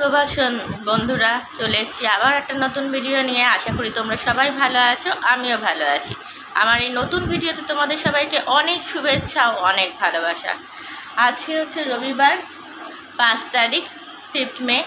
সুপ্রভাত বন্ধুরা, চলে এসেছি আবার একটা নতুন ভিডিও নিয়ে। আশা করি তোমরা সবাই ভালো আছো, আমিও ভালো আছি। আমার এই নতুন ভিডিওতে তোমাদের সবাইকে অনেক শুভেচ্ছা ও অনেক ভালোবাসা। আজকে হচ্ছে রবিবার 5 তারিখ 5 মে।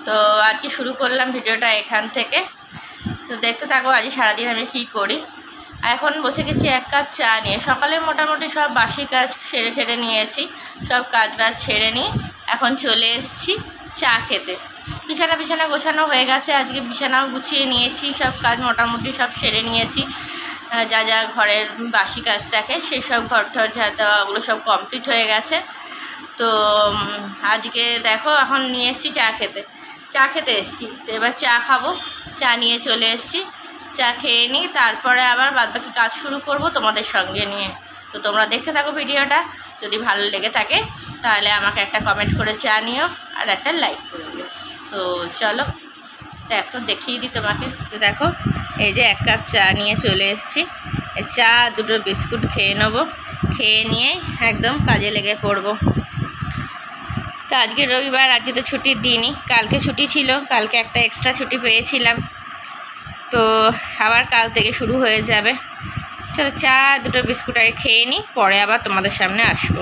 তো আজকে শুরু করলাম ভিডিওটা এখান থেকে। তো দেখতে থাকো আজ সারাদিন আমি কী করি। এখন বসে গেছি 1 কাপ চা নিয়ে। সকালে মোটামুটি সব বাসি কাজ সেরে নিয়েছি, সব কাজ বাজ সেরে নিয়ে এখন চলে এসেছি চা খেতে। বিছানা গোছানো হয়ে গেছে, আজকে বিছানাও গুছিয়ে নিয়েছি, সব কাজ মোটামুটি সব সেরে নিয়েছি। যা যা ঘরের বাসি কাজ থাকে সেই সব ঘর ঠর ঝাড় দেওয়া ওগুলো সব কমপ্লিট হয়ে গেছে। তো আজকে দেখো এখন নিয়ে এসেছি চা খেতে এসেছি। তো এবার চা খাবো, চা নিয়ে চলে এসেছি। চা খেয়ে নিই, তারপরে আবার বাদবাকি কাজ শুরু করব তোমাদের সঙ্গে নিয়ে। তো তোমরা দেখতে থাকো ভিডিওটা। যদি ভালো লেগে থাকে তাহলে আমাকে একটা কমেন্ট করে জানিও আর একটা লাইক করে দিও। তো চলো দেখো, দেখিয়ে দিই তোমাকে। তো দেখো এই যে 1 কাপ চা নিয়ে চলে এসেছি। চা 2টো বিস্কুট খেয়ে নেবো, খেয়ে নিয়ে একদম কাজে লেগে পড়বো। তো আজকে রবিবার, আজকে তো ছুটির দিনই। কালকে ছুটি ছিল, কালকে একটা এক্সট্রা ছুটি পেয়েছিলাম। তো আবার কাল থেকে শুরু হয়ে যাবে। চলো চা 2টো বিস্কুট আগে খেয়ে নিই, পরে আবার তোমাদের সামনে আসবো।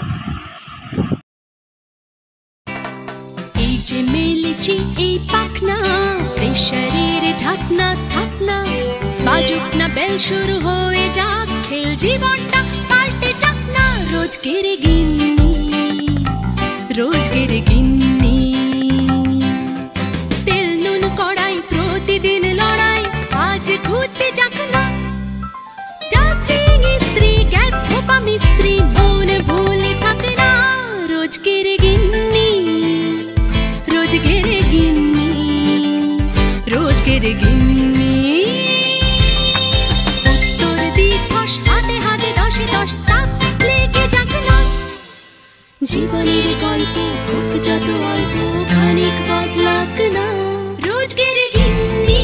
এই যে মেলেছি এই পাখনা, প্রেশারের ঢাকনা থাকনা, বাজুক না বেল শুরু হয়ে যাক, খেল জীবনটা পাল্টে যাক না। রোজকের গিন্নি তেল নুন কড়াই প্রতিদিন লড়াই, আজ ঘুচে যাক না। ডাস্টিং ইস্ত্রি গ্যাস ধোপা মিস্ত্রি, মন ভুলে থাকে না। রোজকের গিন্নি উত্তর দিবস হাতে হাতে 10 তাক লেগে যাক না। জীবনের গল্প হোক যত অল্প, খানিক বদলাক না। রোজকের গিন্নি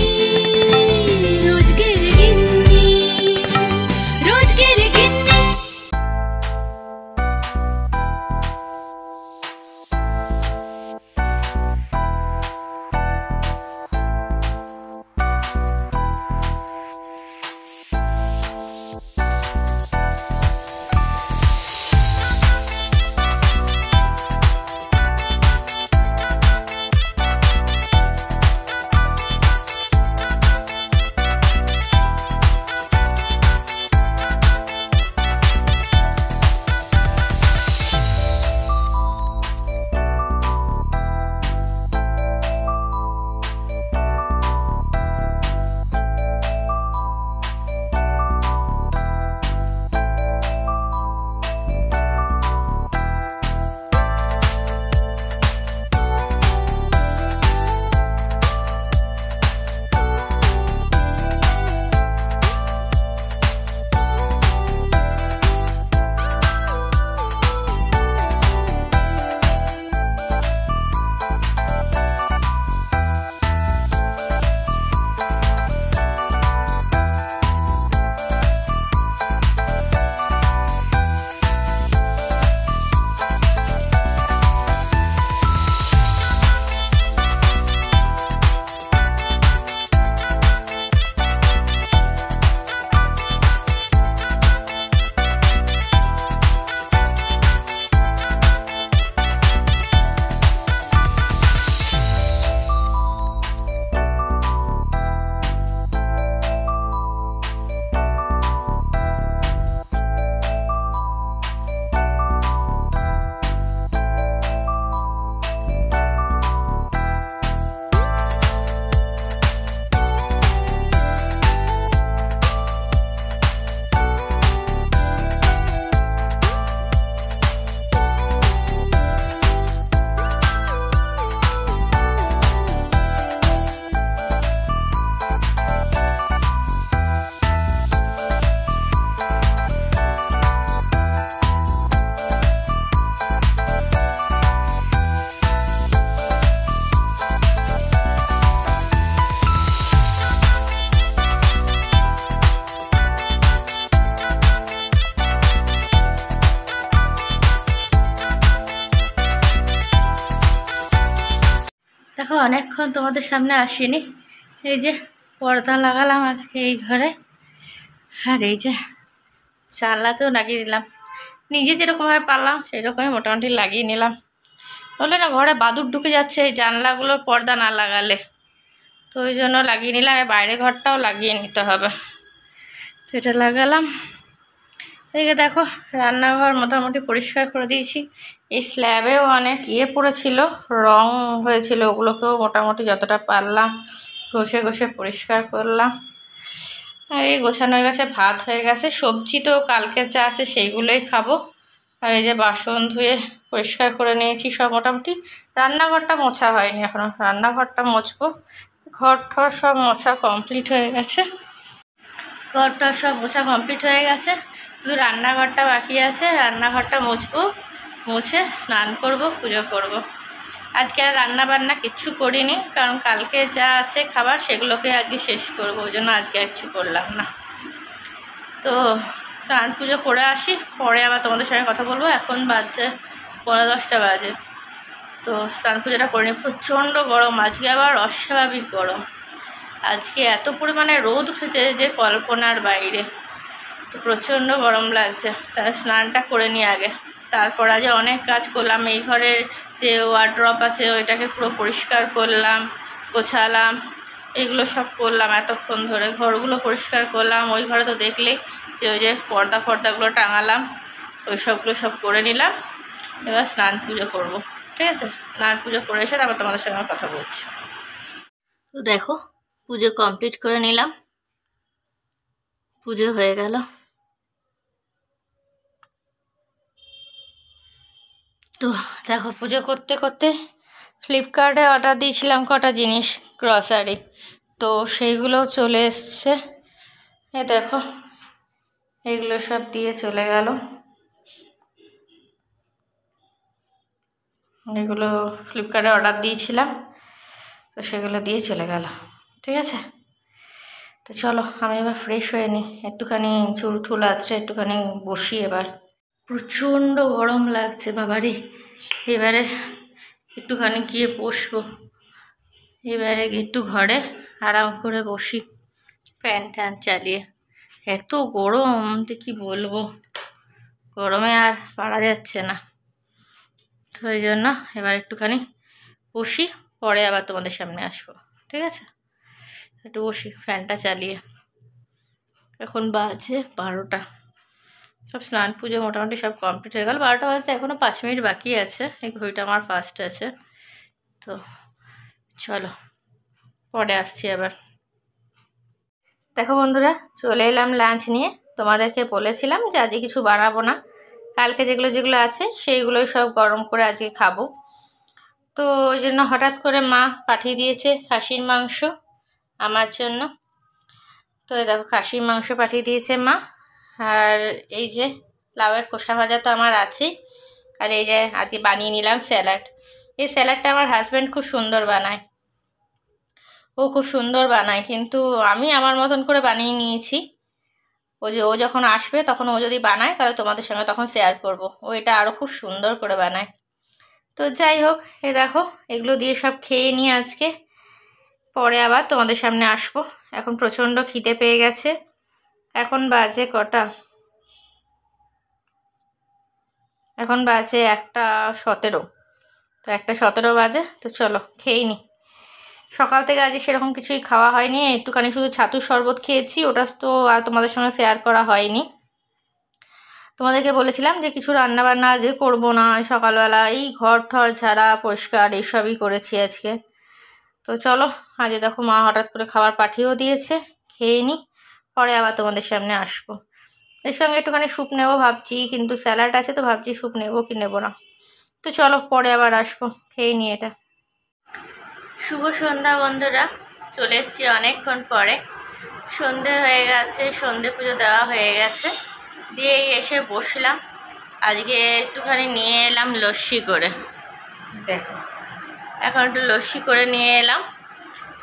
অনেকক্ষণ তোমাদের সামনে আসিনি। এই যে পর্দা লাগালাম আজকে এই ঘরে, আর এই যে জানলাতেও লাগিয়ে দিলাম। নিজে যেরকমভাবে পারলাম সেরকমই মোটামুটি লাগিয়ে নিলাম। বলে না ঘরে বাদুড় ঢুকে যাচ্ছে এই জানলাগুলোর পর্দা না লাগালে, তো ওই জন্য লাগিয়ে নিলাম। বাইরে ঘরটাও লাগিয়ে নিতে হবে, তো এটা লাগালাম। এদিকে দেখো রান্নাঘর মোটামুটি পরিষ্কার করে দিয়েছি। এই স্ল্যাবেও অনেক পড়েছিল, রং হয়েছিল, ওগুলোকেও মোটামুটি যতটা পারলাম ঘষে ঘষে পরিষ্কার করলাম। আর এই গোছানো হয়ে গেছে, ভাত হয়ে গেছে, সবজি তো কালকে যা আছে সেইগুলোই খাবো। আর এই যে বাসন ধুয়ে পরিষ্কার করে নিয়েছি সব মোটামুটি। রান্নাঘরটা মোছা হয়নি এখনো, রান্নাঘরটা মুছবো। ঘর ঠর সব মোছা কমপ্লিট হয়ে গেছে, ঘরটা সব মোছা কমপ্লিট হয়ে গেছে, শুধু রান্নাঘরটা বাকি আছে। রান্নাঘরটা মুছবো, মুছে স্নান করব, পুজো করব। আজকে আর রান্না বান্না কিচ্ছু করিনি, কারণ কালকে যা আছে খাবার সেগুলোকে আজকে শেষ করবো, ওই জন্য আজকে আর কিছু করলাম না। তো স্নান পুজো করে আসি, পরে আবার তোমাদের সঙ্গে কথা বলবো। এখন বাজছে 10:45 বাজে। তো স্নান পুজোটা করে নিই। প্রচণ্ড গরম আজকে, আবার অস্বাভাবিক গরম। আজকে এত পরিমাণে রোদ উঠেছে যে কল্পনার বাইরে, তো প্রচণ্ড গরম লাগছে। তাই স্নানটা করে নিই আগে, তারপর আজ অনেক কাজ করলাম। এই ঘরের যে ওয়ার্ড্রপ আছে ওইটাকে পুরো পরিষ্কার করলাম, গোছালাম, এগুলো সব করলাম এতক্ষণ ধরে। ঘরগুলো পরিষ্কার করলাম। ওই ঘরে তো দেখলে যে ওই যে পর্দাগুলো টাঙালাম, ওই সবগুলো সব করে নিলাম। এবার স্নান পুজো করব, ঠিক আছে? স্নান পুজো করে এসে তারপর তোমাদের সঙ্গে কথা বলছি। তো দেখো পুজো কমপ্লিট করে নিলাম, পুজো হয়ে গেল। তো দেখো পুজো করতে করতে ফ্লিপকার্টে অর্ডার দিয়েছিলাম কটা জিনিস, গ্রসারি, তো সেইগুলো চলে এসছে। এ দেখো এগুলো সব দিয়ে চলে গেল, এগুলো ফ্লিপকার্টে অর্ডার দিয়েছিলাম, তো সেগুলো দিয়ে চলে গেল, ঠিক আছে? তো চলো আমি এবার ফ্রেশ হয়ে নিই, একটুখানি চুল টুল আসছে, একটুখানি বসি। এবার প্রচণ্ড গরম লাগছে বাবারে, এবারে একটুখানি গিয়ে বসবো। এবারে একটু ঘরে আরাম করে বসি ফ্যান ট্যান চালিয়ে। এত গরম তো কি বলবো, গরমে আর পারা যাচ্ছে না। তো ওই জন্য এবার একটুখানি বসি, পরে আবার তোমাদের সামনে আসবো, ঠিক আছে? একটু বসি ফ্যানটা চালিয়ে। এখন বাজে 12টা, সব স্নান পুজো মোটামুটি সব কমপ্লিট হয়ে গেল। 12টা বাজতে এখনও 5 মিনিট বাকি আছে। এই ঘড়িটা আমার ফার্স্ট আছে। তো চলো পরে আসছি আবার। দেখো বন্ধুরা চলে এলাম লাঞ্চ নিয়ে। তোমাদেরকে বলেছিলাম যে আজকে কিছু বানাবো না, কালকে যেগুলো আছে সেইগুলোই সব গরম করে আজকে খাবো। তো ওই জন্য হঠাৎ করে মা পাঠিয়ে দিয়েছে খাসির মাংস আমার জন্য। তো দেখো খাসির মাংস পাঠিয়ে দিয়েছে মা, আর এই যে লাউয়ের খোসা ভাজা তো আমার আছে, আর এই যে আজকে বানিয়ে নিলাম স্যালাড। এই স্যালাডটা আমার হাজব্যান্ড খুব সুন্দর বানায়, ও খুব সুন্দর বানায়, কিন্তু আমি আমার মতন করে বানিয়ে নিয়েছি। ও যখন আসবে তখন ও যদি বানায় তাহলে তোমাদের সঙ্গে তখন শেয়ার করব। ও এটা আরও খুব সুন্দর করে বানায়। তো যাই হোক, এ দেখো এগুলো দিয়ে সব খেয়ে নিয়ে আজকে, পরে আবার তোমাদের সামনে আসবো। এখন প্রচণ্ড খিদে পেয়ে গেছে। এখন বাজে কটা, এখন বাজে 1:17। তো 1:17 বাজে। তো চলো খেয়ে নি। সকাল থেকে আজ সেরকম কিছুই খাওয়া হয়নি, একটুখানি শুধু ছাতুর শরবত খেয়েছি, ওটা তো আর তোমাদের সঙ্গে শেয়ার করা হয়নি। তোমাদেরকে বলেছিলাম যে কিছু রান্নাবান্না আজকে করবো না, সকালবেলা এই ঘর ঠর ঝাড়া পরিষ্কার এইসবই করেছি আজকে। তো চলো আজ দেখো মা হঠাৎ করে খাবার পাঠিয়েও দিয়েছে, খেয়ে নি, পরে আবার তোমাদের সামনে আসবো। এর সঙ্গে একটুখানি স্যুপ নেবো ভাবছি, কিন্তু স্যালাড আছে তো ভাবছি স্যুপ নেবো কি নেবো না। তো চলো পরে আবার আসবো, খেয়ে নি এটা। শুভ সন্ধ্যা বন্ধুরা, চলে এসেছি অনেকক্ষণ পরে। সন্ধে হয়ে গেছে, সন্ধে পুজো দেওয়া হয়ে গেছে, দিয়ে এসে বসলাম। আজকে একটুখানি নিয়ে এলাম লস্যি করে, দেখো এখন একটু লস্যি করে নিয়ে এলাম।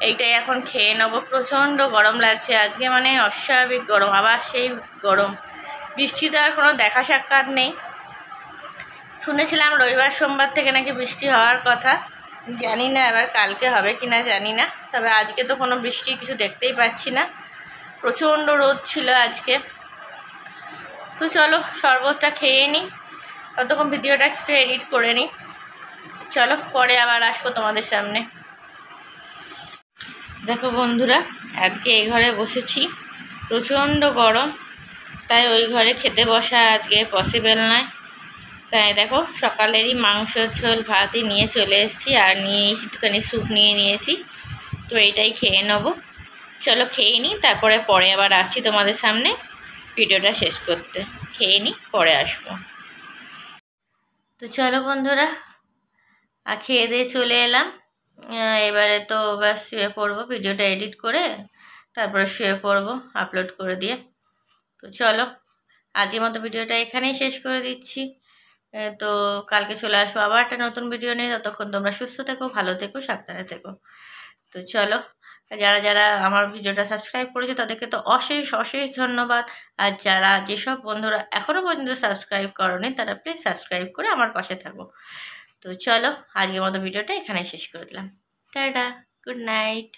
এইটাই এখন খেয়ে নেবো। প্রচণ্ড গরম লাগছে আজকে, মানে অস্বাভাবিক গরম, আবার সেই গরম। বৃষ্টিতে আর কোনো দেখা সাক্ষাৎ নেই। শুনেছিলাম রবিবার সোমবার থেকে নাকি বৃষ্টি হওয়ার কথা, জানি না এবার কালকে হবে কি না জানি না, তবে আজকে তো কোনো বৃষ্টি কিছু দেখতেই পাচ্ছি না, প্রচণ্ড রোদ ছিল আজকে। তো চলো শরবতটা খেয়ে নিই, ততক্ষণ ভিডিওটা একটু এডিট করে নিই। চলো পরে আবার আসবো তোমাদের সামনে। দেখো বন্ধুরা, আজকে এই ঘরে বসেছি, প্রচণ্ড গরম, তাই ওই ঘরে খেতে বসা আজকে পসিবল নয়। তাই দেখো সকালেরই মাংসের ঝোল ভাতই নিয়ে চলে এসেছি, আর নিয়ে একটুখানি স্যুপ নিয়ে নিয়েছি, তো এইটাই খেয়ে নেবো। চলো খেয়ে নিই, তারপরে আবার আসছি তোমাদের সামনে ভিডিওটা শেষ করতে। খেয়ে নিই, পরে আসবো। তো চলো বন্ধুরা, খেয়ে দিয়ে চলে এলাম। এবারে তো ব্যাস শুয়ে পড়বো, ভিডিওটা এডিট করে তারপরে শুয়ে পড়বো আপলোড করে দিয়ে। তো চলো আজকের মতো ভিডিওটা এখানেই শেষ করে দিচ্ছি। তো কালকে চলে আসবো আবার একটা নতুন ভিডিও নিয়ে। ততক্ষণ তোমরা সুস্থ থেকো, ভালো থেকো, সাবধানে থেকো। তো চলো, যারা যারা আমার ভিডিওটা সাবস্ক্রাইব করেছে তাদেরকে তো অশেষ অশেষ ধন্যবাদ। আর যেসব বন্ধুরা এখনও পর্যন্ত সাবস্ক্রাইব করোনি তারা প্লিজ সাবস্ক্রাইব করে আমার পাশে থাকো। তো চলো আজকের মতো ভিডিওটা এখানেই শেষ করে দিলাম। Tata, good night.